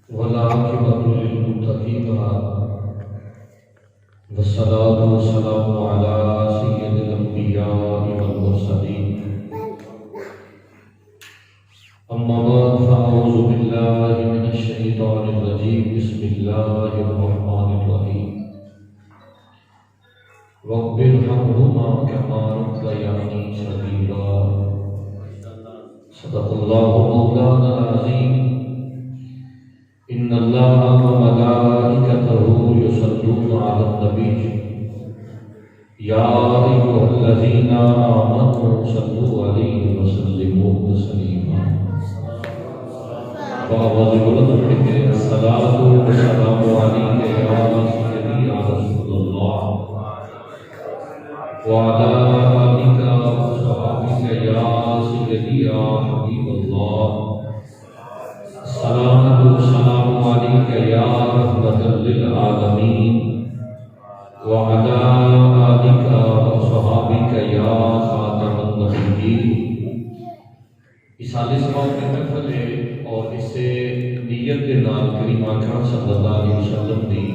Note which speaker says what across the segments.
Speaker 1: والعاقبة للمتقين والصلاة والسلام على سيد الأنبياء والمرسلين أما بعد فأعوذ بالله من الشيطان الرجيم بسم الله الرحمن الرحيم رب ارحمهما كما ربياني صغيرا صدق الله مولانا العظيم إن الله وملائكته يصلون على النبي يا أيها الذين آمنوا صلوا عليه وسلموا تسليما بآواز بلند پڑھیں گے الصلاۃ والسلام علیک یا سیدی یا رسول اللہ وعلى آلك وصحبك يا سيدي يا حبيب الله الصلاة والسلام عليك يا رحمة للعالمين وعلى آلك وصحبك يا خاتم النبيين اصال ثواب کی محفل ہے اور اس سے نیت کے نال کریم اکرم صلی اللہ علیہ وسلم دی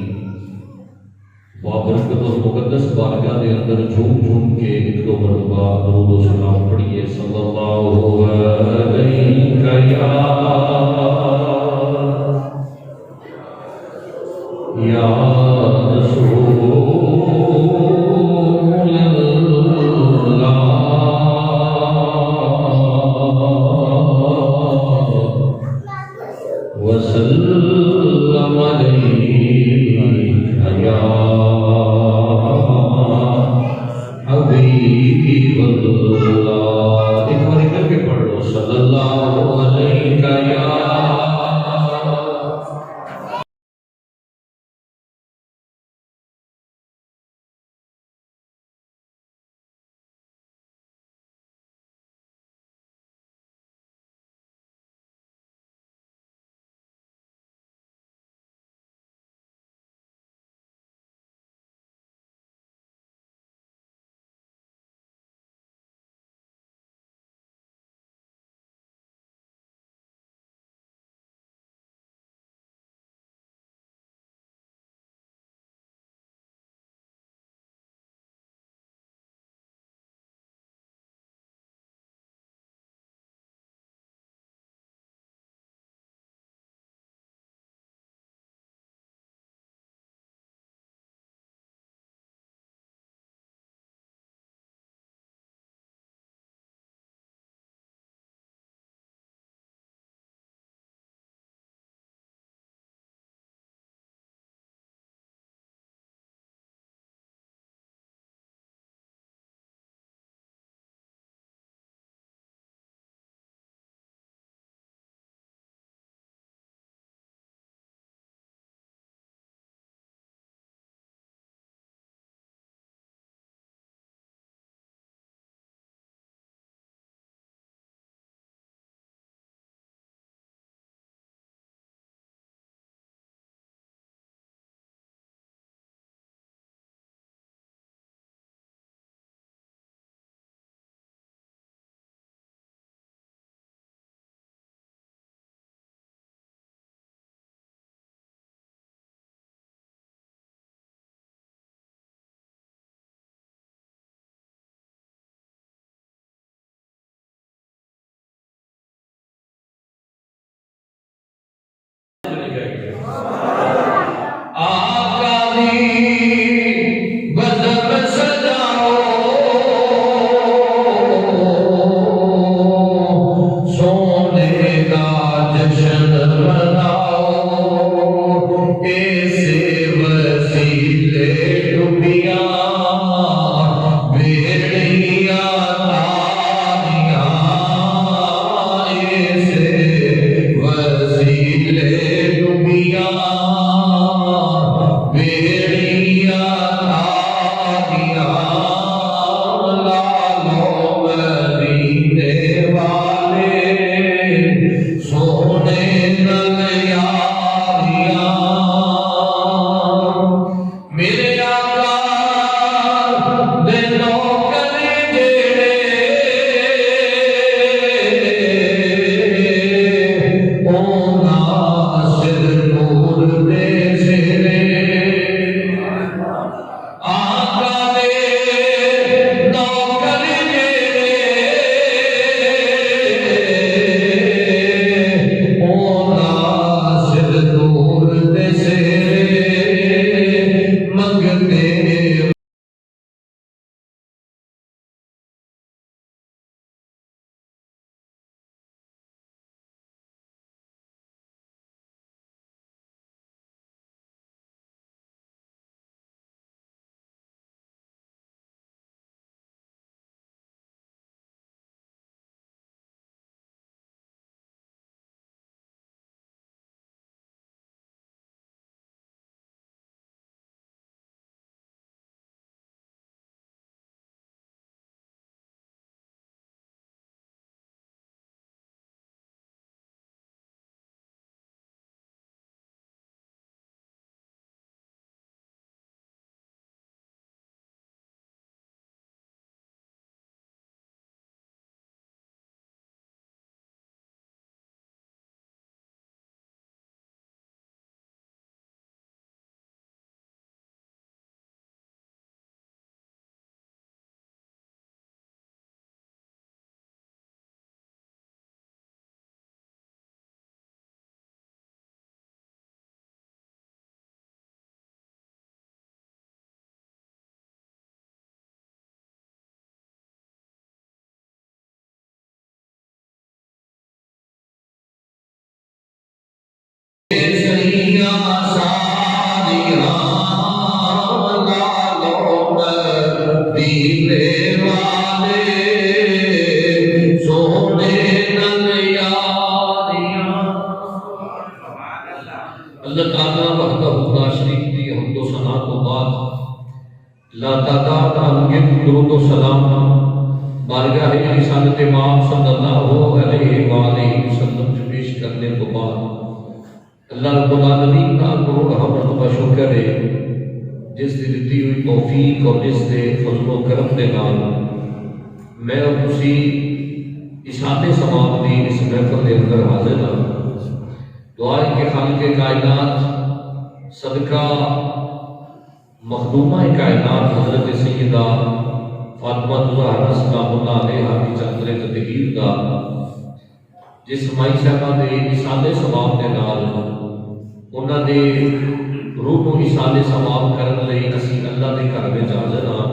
Speaker 1: بابرکت اور مقدس بارگاہ دے اندر جھوم جھوم کے ایک دو مرتبہ درود و سلام پڑھیے صلی اللہ علیہ یا رسول اللہ وسلم علیہ یا حبیب اللہ ایک بار کر کے پڑھ لو صلی اللہ علیہ یا اللہ تعالیٰ وحدہ لا شریک کی حمد و ثنا کو بعد لا تعداد انگت درود و سلام بارگاہ رسالت امام صلی اللہ علیہ وآلہ وسلم سے پیش کرنے کو بعد اللہ رب العالمین کا کروڑ حمد و شکر ہے جس نے دیتی ہوئی توفیق اور جس نے فضل و کرم دے نال میں اور تسی اشاعت ثواب دی اس محفل کے اندر حاضر ہوں۔ دعا ہے کہ خالق کائنات صدقہ مخدومہ کائنات حضرت سیدہ فاطمہ زہرا سلام اللہ علیہا کی چادر تطہیر دا جس مائی صاحبہ دے اشاعت ثواب دے نال انہاں دے روح کو اشاعت ثواب کرن لئی اسی اللہ دے گھر وچ حاضر ہاں۔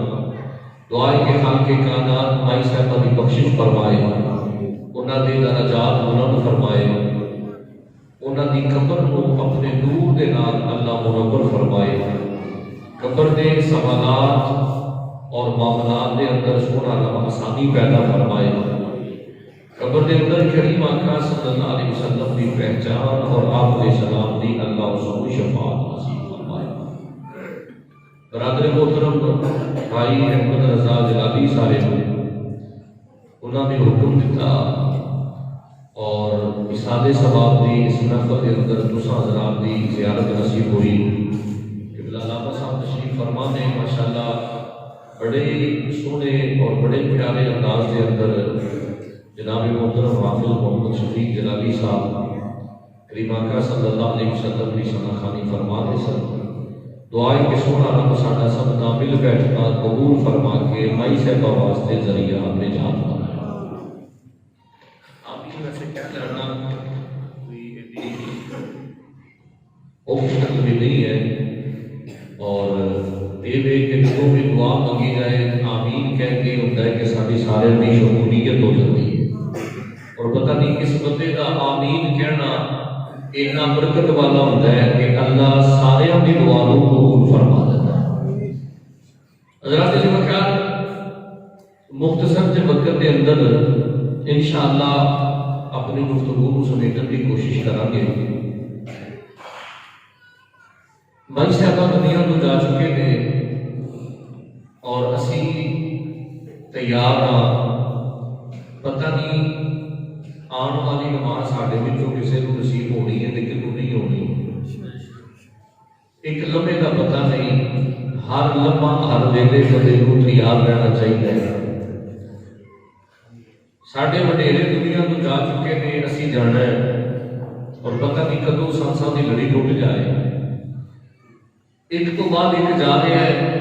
Speaker 1: دعا ہے کہ خالق کائنات مائی صاحبہ دی بخشش فرمائے، انہاں دے درجات بلند فرمائے، انہاں دی قبر کو اپنے نور دے نال اللہ منور فرمائے، قبر دے سوالات اور معاملات دے اندر سونا رب آسانی پیدا فرمائے، قبر دے اندر کریم آقا صلی اللہ علیہ وسلم دی پہچان اور آپ علیہ السلام دی اللہ اس کو شفاعت نصیب فرمائے۔ برادر محترم بھائی احمد رضا جلالی صاحب انہوں نے حکم دیتا اور اشاعت ثواب دی اس محفل کے اندر تساں حضرات دی زیارت نصیب ہوئی۔ قبلہ علامہ صاحب تشریف فرما نے ماشاءاللہ بڑے سونے اور بڑے پیارے انداز کے اندر جناب محترم حافظ محمد شفیق جلالی صاحب کریم آقا صلی اللہ علیہ وسلم کی ثنا خوانی فرما دے سن۔ دعائیں کہ سونا رب ساڈا سب دا مل بیٹھنا قبول فرما کے مائی صاحبہ واسطے ذریعہ اپنے جان بنایا۔ آمین۔ ویسے کیا کرنا کوئی اوپشن بھی نہیں ہے اور یہ کہ جو بھی دعا منگی جائے آمین کہہ کے ہوتا ہے کہ ساری سارے دی شمولیت ہو جاتی ہے اور پتہ نہیں کس بندے کا آمین کہنا اتنا برکت والا ہوتا ہے کہ اللہ سارے اپنی دعا کو قبول فرما دیتا ہے۔ حضرات جی بخیر مختصر سے وقت کے اندر انشاءاللہ اپنی گفتگو کو سمیٹنے کی کوشش کریں گے۔ مائی صاحبہ دنیا تو جا چکے تھے اور اسی تیار ہاں، پتہ نہیں آن والی نماز ساڈے وچوں کسے نوں نصیب ہونی ہے لیکن وہ نہیں ہونی۔ ایک لمحے کا پتہ نہیں، ہر لمحہ ہر ویلے بندے نوں تیار رہنا چاہیے۔ ساڈے وڈیرے دنیا تو جا چکے نے، اسی جانا ہے اور پتہ نہیں کدوں سانساں دی لڑی ٹوٹ جائے، ایک تو بعد ایک جا رہا ہے،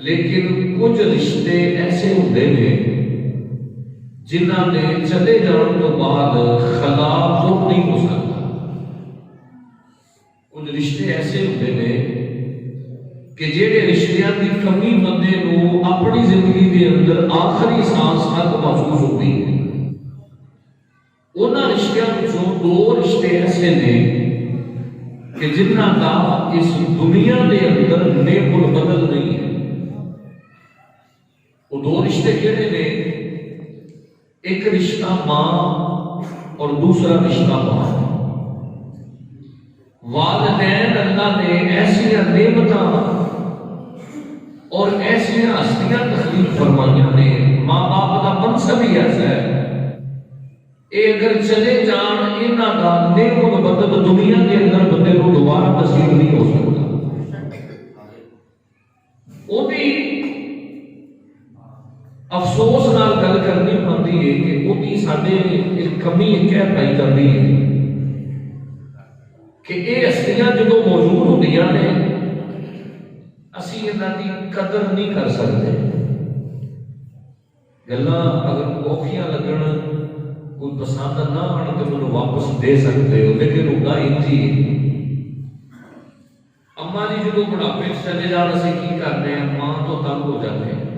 Speaker 1: لیکن کچھ رشتے ایسے ہوتے ہیں جنہاں نے چلے جان تو بعد خلا خود نہیں ہو سکتا۔ کچھ رشتے ایسے ہوتے ہیں کہ جہے رشتیاں کی کمی بندے نو اپنی زندگی کے اندر آخری سانس تک محسوس ہوتی ہے۔ انہاں رشتیاں وچوں دو رشتے ایسے نے کہ جنہاں کا اس دنیا کے اندر نیک البدل نہیں ہے۔ وہ دو رشتے کہڑے نے؟ ایک رشتہ ماں اور دوسرا رشتہ باپ۔ والدین اللہ نے ایسی نعمتاں اور ایسی ہستیاں تخلیق فرمائیاں نے، ماں باپ کا منصب ہی ایسا ہے، اے اگر چلے جان انہاں دا نیک البدل دنیا کے اندر بندے کو دوبارہ نصیب نہیں ہو سکتا۔ وہ بھی افسوس نال گل کرنی پڑتی ہے کہ وہ بھی ساڈے ایک کمی کہہ پائی کرتی ہے کہ یہ ہستیاں جدو موجود ہوندیاں نے اسی انہاں دی قدر نہیں کر سکتے۔ گلاں اگر اوکھیاں لگن، کوئی پسند نہ آن تو مجھے واپس دے سکتے ہو، لیکن ہوتا انجی اما جی جدو بڑھاپے چلے جان اسی کی کرنے ہیں، ماں تو تنگ ہو جاتے ہیں۔